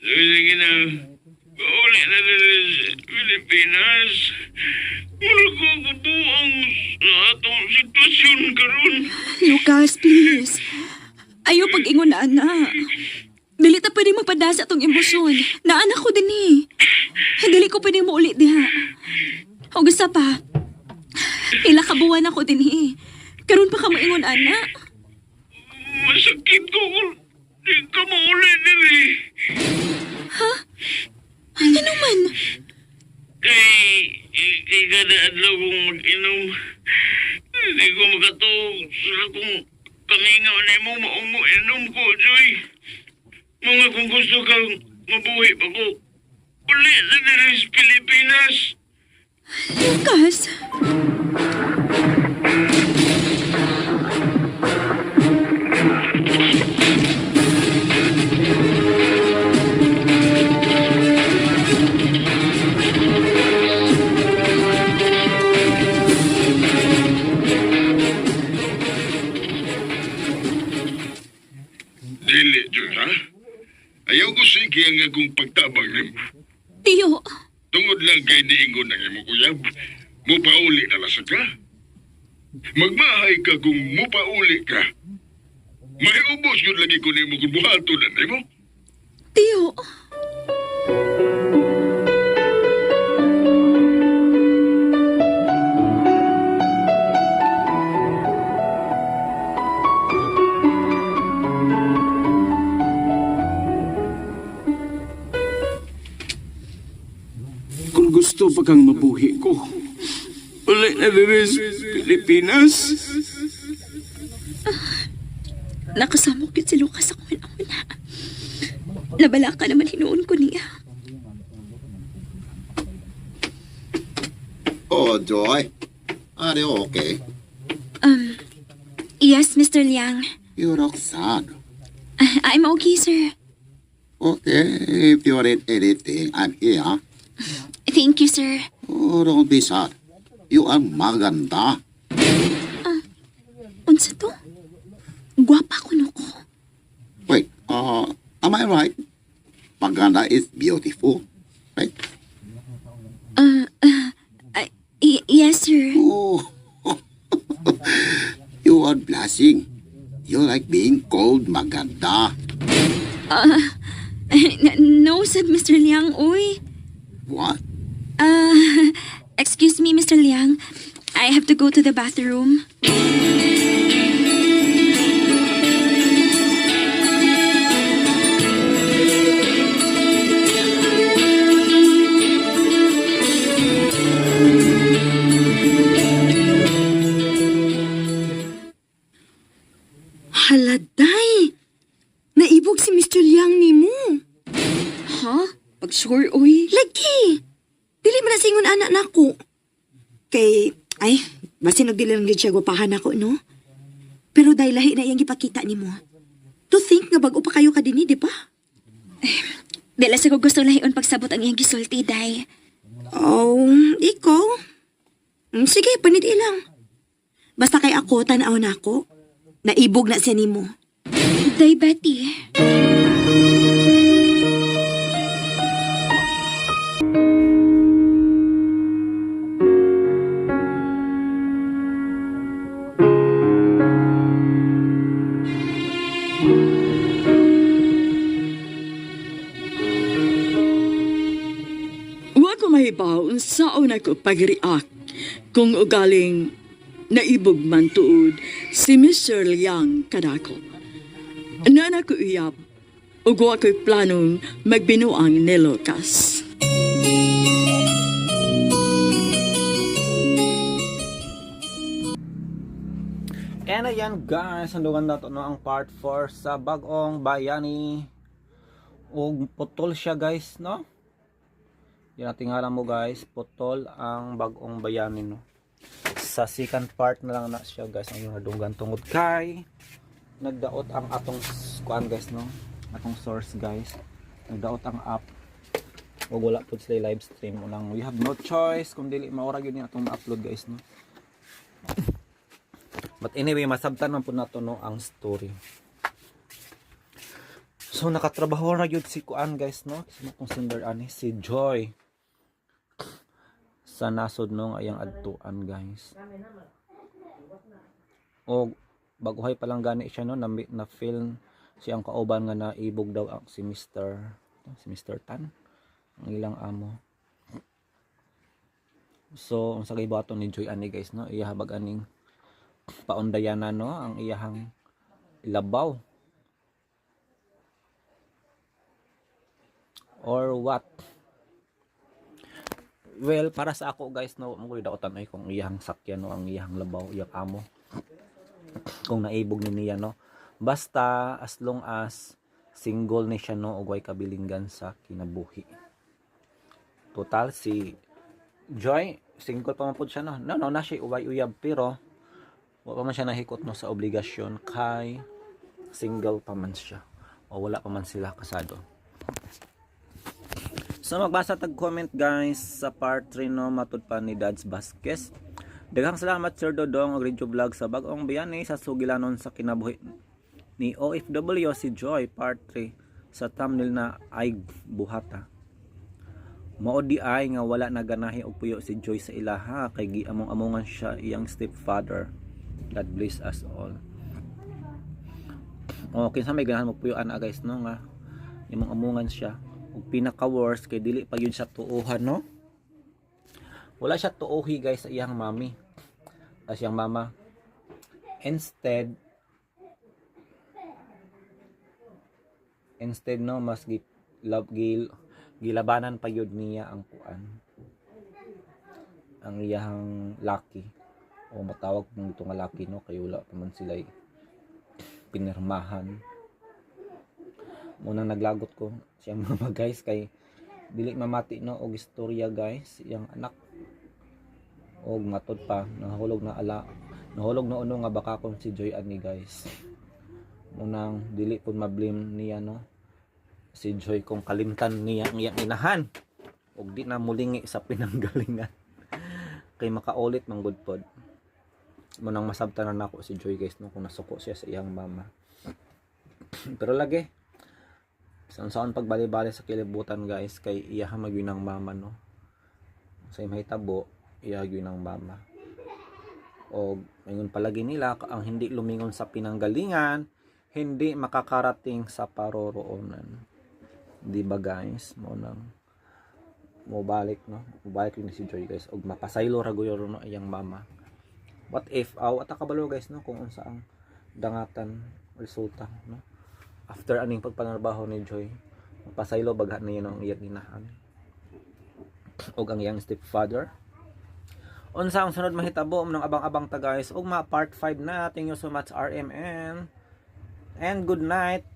Sige na. Uli na nila sa Pilipinas. Wala ko kabuang sa atong sitwasyon karon. Lucas, please. Ayaw pag-ingon na, ana. Dili ta pwede magpadasa atong emosyon. Naanak ko din eh. Dili ko pwede mo ulit diha. O gusto pa, ila kabuwan ako din eh. Karon pa ka maingon, ana. Masakit ko kung di ka mauli nila. Ha? Ano man? Kay kada adlaw kong mag-inom. Hindi ko makatog sa akong kamingaw na mo maumo inom ko, Joy. Mga kung gusto kang mabuhi pa ko, uli na nila sa Pilipinas. Lucas? Dili, Joy, ha? Ayaw ko sige ang akong pagtabang nimo. Tiyo, Tungod lang kay diingon ng imo kuyab, mupauli na lasa ka. Magmahay ka kung mupauli ka. Maiubos yun lagi ko nimo kung buhato na nimo. tiyo. Kung gusto pa kang mabuhi ko, ulit na rin sa Pilipinas. Nakasamok yun si Lucas ako una. Nabala ka naman hinuon ko niya. Oh, Joy. Are you okay? Yes, Mr. Liang. You look sad. I'm okay, sir. Okay, if you need anything, I'm here. Thank you, sir. Oh, don't be sad. You are maganda. Unsa to? Gwapa ko no ko. Wait, am I right? Maganda is beautiful, right? Yes, sir. Oh, you are blushing. You like being called maganda. No, said Mr. Liang. Uy. What? Excuse me, Mr. Liang. I have to go to the bathroom. Haladay! Naibog si Mr. Liang ni mo. Ha? Pag sure, uy. Lagi! Dili man nasingon anak nako. Kay, ay, basin nagdili lang gid siya gwapahan ako, no? Pero dahil lahi na iyang ipakita ni mo. To think nga bago pa kayo kadini, di ba? Dala sa ko gusto lahion pagsabot ang iyang gisulti, day. Oh, ikaw? Sige, panit ilang. Basta kay ako, tanaw na ako. Naibog na siya ni mo. Day, Betty. Wa ko mahibaw unsaon ako pag-react kung ugaling naibog man tuod si Mr. Liang kadako. Nana ko iyab, ug wa ko'y planong magbinuang ni Lucas. And ayan guys, handugan na to no ang part 4 sa Bagong Bayani. Ug putol siya guys, no? Yan tingala mo guys, putol ang Bagong Bayani, no? Sa second part na lang na siya guys, ang yung hadunggan tungod kay nagdaot ang atong kuan guys, no? Atong source guys. Nagdaot ang app. Ug wala pud sila live stream unang we have no choice kung dili maura gyud ni atong ma-upload guys, no? But anyway, masabtan man po nato no ang story. So nakatrabaho na yun si Kuan guys no. Sino kong singer ani si Joy. Sa nasod no ayang adtuan guys. O baguhay pa lang gani siya no na film siyang kauban nga naibog daw ang si Mr. Tan ang ilang amo. So ang sagay bato ni Joy ani guys no iya habag aning paundayana no ang iyahang labaw or what. Well, para sa ako guys no, mo daotan ay kung iyang sakyan no, ang iyang labaw, iyang amo. Kung naibog ni niya no. Basta as long as single ni siya no ug way kabilinggan sa kinabuhi. Total si Joy, single pa man pud siya no. No, na siya uway uyab pero wa pa man siya nahikot no sa obligasyon kay single pa man siya o wala pa man sila kasado. So magbasa tag comment guys sa part 3 no matud pa ni Dads Vasquez. Daghang salamat Sir Dodong og Radio Vlog sa bag-ong bayani sa sugilanon sa kinabuhi ni OFW si Joy part 3 sa thumbnail na ay buhata. Mao di ay nga wala na ganahi og puyo si Joy sa ilaha kay giamong-amongan siya iyang stepfather. God bless us all. O kinsa may ganahan mo puyo ana guys no nga imong amongan siya. Ug pinaka worst kay dili pa yun siya tuohan no. Wala siya tuohi guys sa iyang mami. As iyang mama instead no mas gilabanan pa yun niya ang kuan. Ang iyang laki o matawag mong ito nga laki no kay wala pa man sila pinirmahan. Munang naglagot ko siyang mama guys kay dili mamati no og istorya guys iyang anak og matod pa nahulog na uno nga baka kon si Joy ani guys. Munang dili pud mablame niya no si Joy kung kalimtan niya ang iyang inahan og di na mulingi sa pinanggalingan kay makaulit man gud pod. Munang masabtanan nako si Joy guys no kung nasuko siya sa iyang mama. Pero lagi saan pagbali-bali sa kilibutan guys kay iya magyud ng mama no. Sa mahitabo iya gyud ng mama. O ngayon palagi nila ang hindi lumingon sa pinanggalingan hindi makakarating sa paroroonan. Di ba guys? Mo nang mo balik no. Mobalik ni si Joy guys og mapasaylo ra gyud no iyang mama. What if at kabalo guys no kung unsa ang dangatan resulta no. After aning pagpanarbaho ni Joy, pasaylo bagha niya ng iyang inahan. Og ang iyang stepfather. Unsa ang sunod mahitabo nang abang-abang ta guys og part 5 na. Thank you so much RMN. And good night.